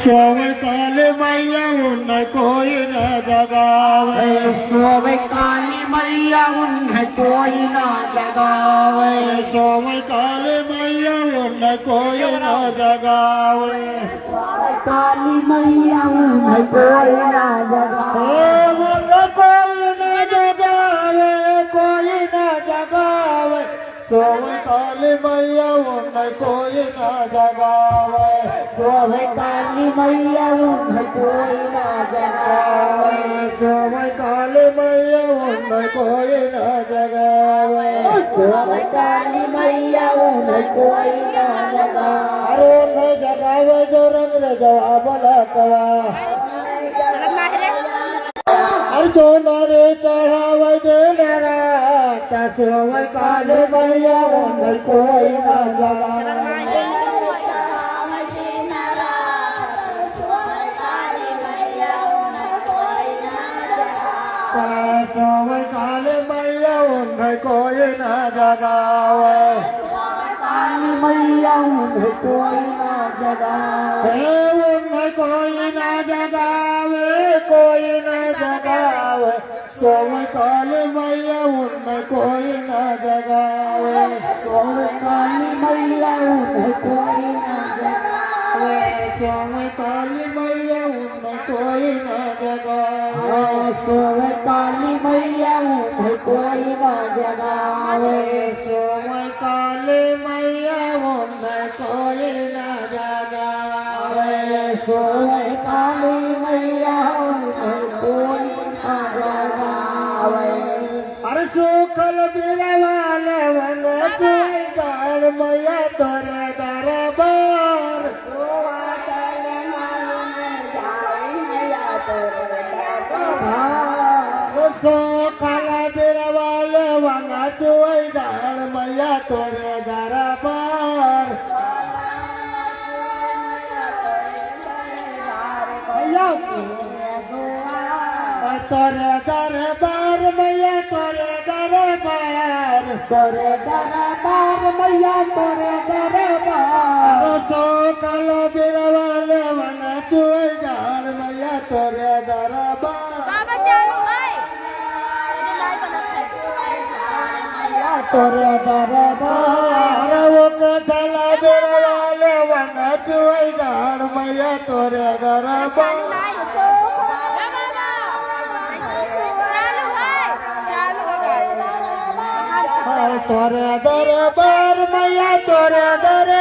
सोवे काले मैया उन्हें कोई न जगावे सोवे काली मैया उन्हें कोई ना जगावे सोवे काले मैया उन्हें कोई न जगावे काली मैया उन्हें कोई ना जगावे उन्हें कोई न जगावे कोई न जगावे सोवे काले मैया उन्हें कोई न जगावे सोवे काली मैया उन्हें कोई ना जगावे सोवे काले मैया उन्हें कोई न जगावे सोवे काली मैया उन्हें कोई ना जगावे अरे उन्हें जगावे जो रंग जवाब लकवा जो नारे चढ़ावे दे नारा सोवे काले मैया उन्हें कोई न जगावे सोवे काले मैया उन्हें कोई न जगावे काली मैया उन्हें कोई ना जगावे उन्हें कोई न जगावे कोई न जगावे सोवे काले मैया उन्हें कोई न जगावे सोवे काली मैया उन्हें कोई ना जगावे सोवे काली मैया उन्हें कोई न जगावे सोवे काली मैया उन्हें कोई ना जगावे सोवे काले मैया उन्हें कोई न जगावे सोवे काली मैया उन्हें कोई ना जगावे अरे सुखल बिरवाल वंग तुई गान मैया तोरे दरबार सुखल बिरवाल वंग तुई गान मैया तोरे दरबार तोरे दरबार मैया तोरे दरबार तोरे दरबार मैया तोरे दरबार तो कल बिरवाल वन तुई जान मैया तोरे दरबार तोरे दरबार वो कल बिरवाल वन तुई जान मैया तोरे दरबार तोरे दरबार मैया तोरे दरबार